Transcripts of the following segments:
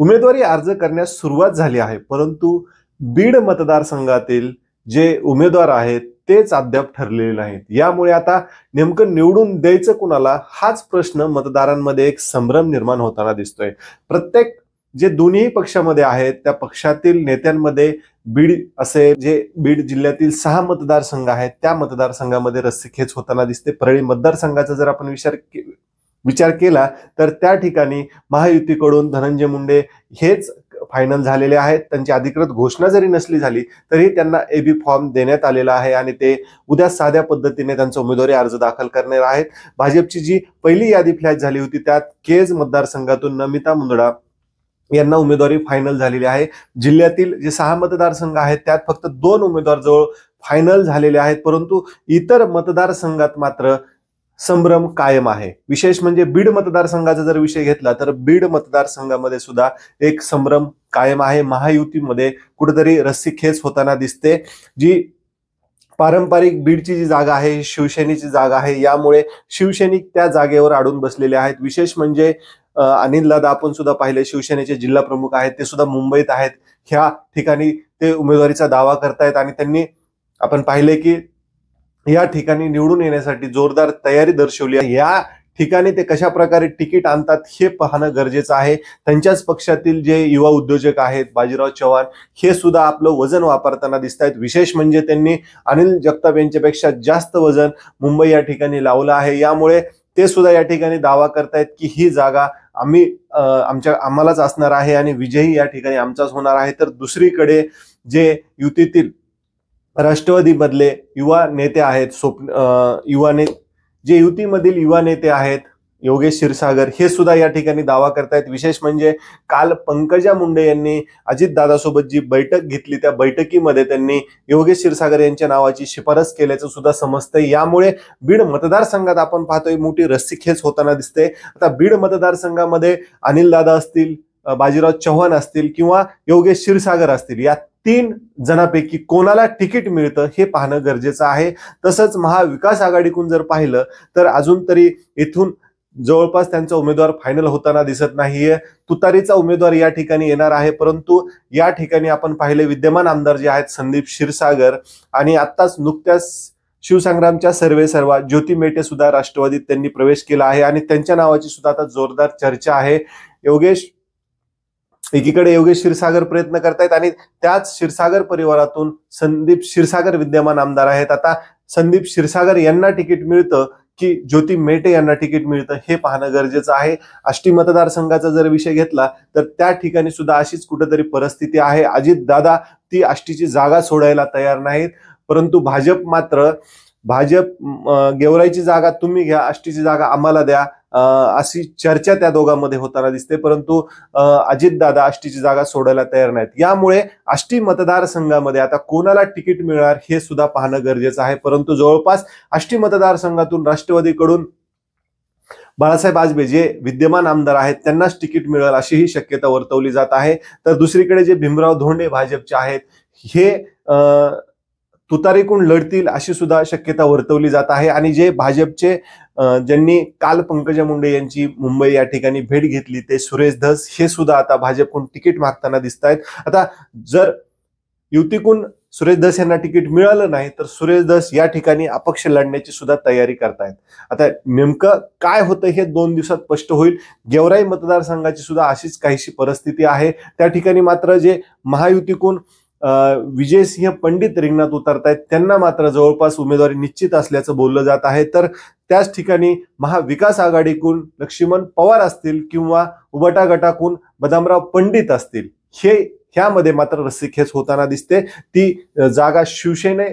उमेदवारी अर्ज करण्यास सुरुवात झाली आहे, परंतु बीड मतदारसंघातील जे उमेदवार आहेत तेच अद्याप ठरलेले नाहीत। यामुळे आता नेमकं निवडून द्यायचं कुणाला हाच प्रश्न मतदारांमध्ये एक संभ्रम निर्माण होताना दिसतोय। प्रत्येक जे दोन्ही पक्षामध्ये आहेत त्या पक्षातील नेत्यांमध्ये बीड असे जे बीड जिल्ह्यातील 6 मतदारसंघ आहेत त्या मतदारसंघामध्ये रस्सीखेच होताना दिसते। परळी मतदारसंघाचा जर आपण विचार केला तर त्या ठिकाणी महायुतीकडून धनंजय मुंडे हेच फायनल झालेले आहेत। त्यांची अधिकृत घोषणा जरी नसली झाली तरी त्यांना एबी फॉर्म देण्यात आलेला आहे आणि ते उद्या साध्या पद्धतीने त्यांचा उमेदवारी अर्ज दाखल करणार आहेत। भाजपची जी पहिली यादी फ्लॅश झाली होती त्यात केज मतदारसंघातून नमिता मुंदडा यांना उमेदवारी फायनल झालेली आहे। जिल्ह्यातील जे 6 मतदारसंघ आहेत त्यात फक्त 2 उमेदवार जवळ फायनल झालेले आहेत, परंतु इतर मतदारसंघात मात्र संभ्रम कायम आहे। विशेष म्हणजे बीड मतदारसंघाचा जर विषय घेतला तर बीड मतदारसंघामध्ये सुद्धा एक संभ्रम कायम आहे। महायुतीमध्ये कुठेतरी रस्सीखेच होताना दिसते। जी पारंपरिक बीडची जी जागा आहे शिवसेनेची जागा आहे, यामुळे शिवसैनिक त्या जागेवर अडून बसलेले आहेत। विशेष म्हणजे अनिल दादा आपण सुद्धा पाहिले शिवसेनेचे जिल्हा प्रमुख आहेत ते सुद्धा मुंबईत आहेत। ह्या ठिकाणी ते उमेदवारीचा दावा करतायत आणि त्यांनी आपण पाहिले की या ठिकाणी निवडून येण्यासाठी जोरदार तयारी दर्शवली आहे। या ठिकाणी ते कशा प्रकारे तिकीट आणतात हे पाहणं गरजेचं आहे। त्यांच्याच पक्षातील जे युवा उद्योजक आहेत बाजीराव चव्हाण हे सुद्धा आपलं वजन वापरताना दिसत आहेत। विशेष म्हणजे त्यांनी अनिल जगताप यांच्यापेक्षा जास्त वजन मुंबई या ठिकाणी लावलं आहे। यामुळे ते सुद्धा या ठिकाणी दावा करतायत की ही जागा आम्हालाच असणार आहे आणि विजयी या ठिकाणी आमचाच होणार आहे। तर दुसरीकडे जे युतीतील राष्ट्रवादी मधले युवा नेते आहेत जे युतीमधील युवा नेते आहेत योगेश क्षीरसागर हे सुद्धा या ठिकाणी दावा करतायत। विशेष म्हणजे काल पंकजा मुंडे यांनी अजितदादासोबत जी बैठक घेतली त्या बैठकीमध्ये त्यांनी योगेश क्षीरसागर यांच्या नावाची शिफारस केल्याचं सुद्धा समजतंय। यामुळे बीड मतदारसंघात आपण पाहतोय मोठी रस्सीखेच होताना दिसते। आता बीड मतदारसंघामध्ये अनिल दादा असतील, बाजीराव चव्हाण असतील किंवा योगेश क्षीरसागर असतील, या 3 जणांपैकी कोणाला तिकीट मिळतं हे पाहणं गरजेचं आहे। तसंच महाविकास आघाडीकडून जर पाहिलं तर अजून तरी इथून जवळपास त्यांचा उमेदवार फायनल होताना दिसत नाहीये। तुतारीचा उमेदवार या ठिकाणी येणार आहे, परंतु या ठिकाणी आपण पाहिले विद्यमान आमदार जे आहेत संदीप क्षीरसागर आणि आत्ताच नुकत्याच शिवसंग्रामच्या सर्वेसर्वा ज्योती मेटे सुद्धा राष्ट्रवादीत त्यांनी प्रवेश केला आहे आणि त्यांच्या नावाची सुद्धा आता जोरदार चर्चा आहे। एकीकडे योगेश क्षीरसागर प्रयत्न करतायत आणि त्याच क्षीरसागर परिवारातून संदीप क्षीरसागर विद्यमान आमदार आहेत। आता संदीप क्षीरसागर यांना तिकीट मिळतं की ज्योती मेटे यांना तिकीट मिळतं हे पाहणं गरजेचं आहे। आष्टी मतदारसंघाचा जर विषय घेतला तर त्या ठिकाणी सुद्धा अशीच कुठेतरी परिस्थिती आहे। अजितदादा ती आष्टीची जागा सोडायला तयार नाहीत, परंतु भाजप गेवराईची जागा तुम्ही घ्या, आष्टीची जागा आम्हाला द्या अशी चर्चा त्या दोघांमध्ये होताना दिसते, परंतु अजितदादा आष्टीची जागा सोडायला तयार नाहीत। यामुळे आष्टी मतदारसंघामध्ये आता कोणाला तिकीट मिळणार हे सुद्धा पाहणं गरजेचं आहे। परंतु जवळपास आष्टी मतदारसंघातून राष्ट्रवादीकडून बाळासाहेब आजबे जे विद्यमान आमदार आहेत त्यांनाच तिकीट मिळेल अशीही शक्यता वर्तवली जात आहे। तर दुसरीकडे जे भीमराव धोंडे भाजपचे आहेत हे तुतारीकडून लढतील अशी सुद्धा शक्यता वर्तवली जात आहे आणि जे भाजपचे ज्यांनी काल पंकजा मुंडे यांची मुंबई या ठिकाणी भेट घेतली ते सुरेश धस हे सुद्धा आता भाजपकडून तिकीट मागताना दिसत आहेत। आता जर युतीकडून सुरेश धस यांना तिकीट मिळालं नाही तर सुरेश धस या ठिकाणी अपक्ष लढण्याची सुद्धा तयारी करतायत। आता नेमकं काय होतं हे 2 दिवसात स्पष्ट होईल। गेवराई मतदारसंघाची सुद्धा अशीच काहीशी परिस्थिती आहे। त्या ठिकाणी मात्र जे महायुतीकडून विजयसिंह पंडित रिंगणात उतरतायत त्यांना मात्र जवळपास उमेदवारी निश्चित असल्याचं बोललं जात आहे। तर त्याच ठिकाणी महाविकास आघाडीकडून लक्ष्मण पवार असतील किंवा उबाटा गटाकडून बदामराव पंडित असतील ह्यामध्ये मात्र रस्सीखेच होताना दिसते। ती जागा शिवसेने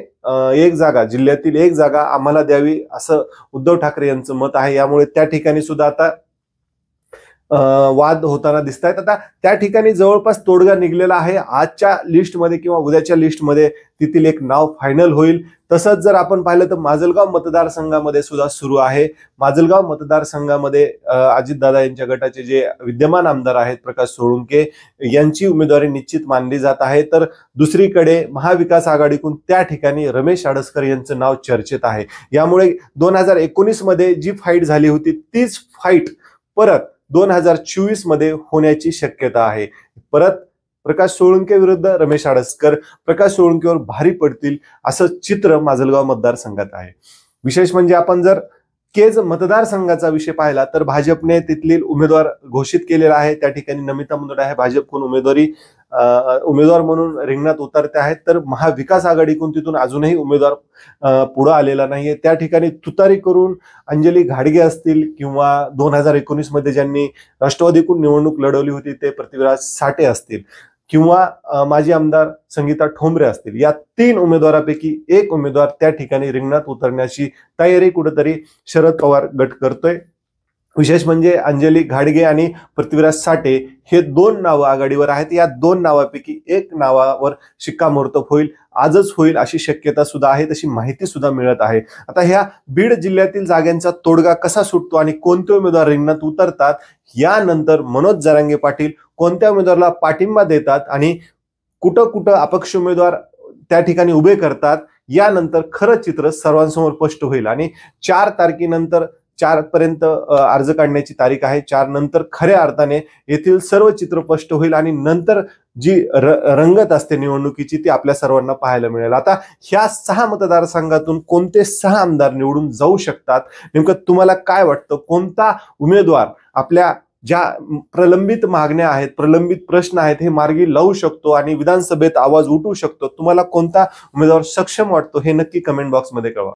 एक जागा जिल्ह्यातील एक जागा आम्हाला द्यावी असं उद्धव ठाकरे यांचं मत आहे। यामुळे त्या ठिकाणी सुद्धा आता वाद होताना दिसत आहेत। आता त्या ठिकाणी जवळपास तोडगा निघलेला आहे। आजच्या लिस्टमध्ये किंवा उद्याच्या लिस्टमध्ये तिथील एक नाव फायनल होईल। तसंच जर आपण पाहिलं तर माजलगाव मतदारसंघामध्ये सुद्धा सुरू आहे। माजलगाव मतदारसंघामध्ये अजितदादा यांच्या गटाचे जे विद्यमान आमदार आहेत प्रकाश सोळुंके यांची उमेदवारी निश्चित मानली जात आहे। तर दुसरीकडे महाविकास आघाडीकडून त्या ठिकाणी रमेश आडसकर यांचं नाव चर्चेत आहे। यामुळे 2019 मध्ये जी फाईट झाली होती तीच फाईट परत 2024 मध्ये होण्याची शक्यता आहे. परत प्रकाश सोळंके विरुद्ध रमेश आडसकर, प्रकाश सोळंकेवर भारी पडतील असं चित्र माजलगाव मतदारसंघात आहे. विशेष म्हणजे आपण जर केज मतदारसंघाचा विषय पाहिला तर भाजपने तिथले उमेदवार घोषित केलेला आहे. त्या ठिकाणी नमिता मुंदडा आहे भाजपकडून उमेदवार म्हणून रिंगणात उतरते आहेत. तर महाविकास आघाडीकडून तिथून अजूनही उमेदवार पुढे आलेला नाहीये. त्या ठिकाणी तुतारी करून अंजली घाडगे असतील किंवा 2019 मध्ये ज्यांनी राष्ट्रवादीकडून निवडणूक लढवली होती ते पृथ्वीराज साठे असतील किंवा माजी आमदार संगीता ठोंबरे असतील, या 3 उमेदवारापैकी एक उमेदवार त्या ठिकाणी रिंगणात उतरण्याची तयारी कुठेतरी शरद पवार गट करतोय. विशेष म्हणजे अंजली घाडगे आणि पृथ्वीराज साठे हे 2 नावं आघाडीवर आहेत. या 2 नावापैकी एक नावावर शिक्कामोर्तब होईल, आजच होईल अशी शक्यता सुद्धा आहे, तशी माहिती सुद्धा मिळत आहे. आता ह्या बीड जिल्ह्यातील जागांचा तोडगा कसा सुटतो आणि कोणते उमेदवार रिंगणात उतरतात, यानंतर मनोज जरांगे पाटील कोणत्या उमेदवाराला पाठिंबा देतात आणि कुठं कुठं अपक्ष उमेदवार त्या ठिकाणी उभे करतात, यानंतर खरं चित्र सर्वांसमोर स्पष्ट होईल. आणि 4 तारखेनंतर 4 पर्यंत अर्ज काढण्याची तारीख आहे. 4 नंतर खऱ्या अर्थाने येथील सर्व चित्र स्पष्ट होईल आणि नंतर जी रंगत असते निवडणुकीची ती आपल्या सर्वांना पाहायला मिळेल. आता ह्या 6 मतदारसंघातून कोणते 6 आमदार निवडून जाऊ शकतात, नेमकं तुम्हाला काय वाटतं? कोणता उमेदवार आपल्या ज्या प्रलंबित मागण्या आहेत, प्रलंबित प्रश्न आहेत, हे मार्गी लावू शकतो आणि विधानसभेत आवाज उठवू शकतो? तुम्हाला कोणता उमेदवार सक्षम वाटतो हे नक्की कमेंट बॉक्समध्ये कळवा.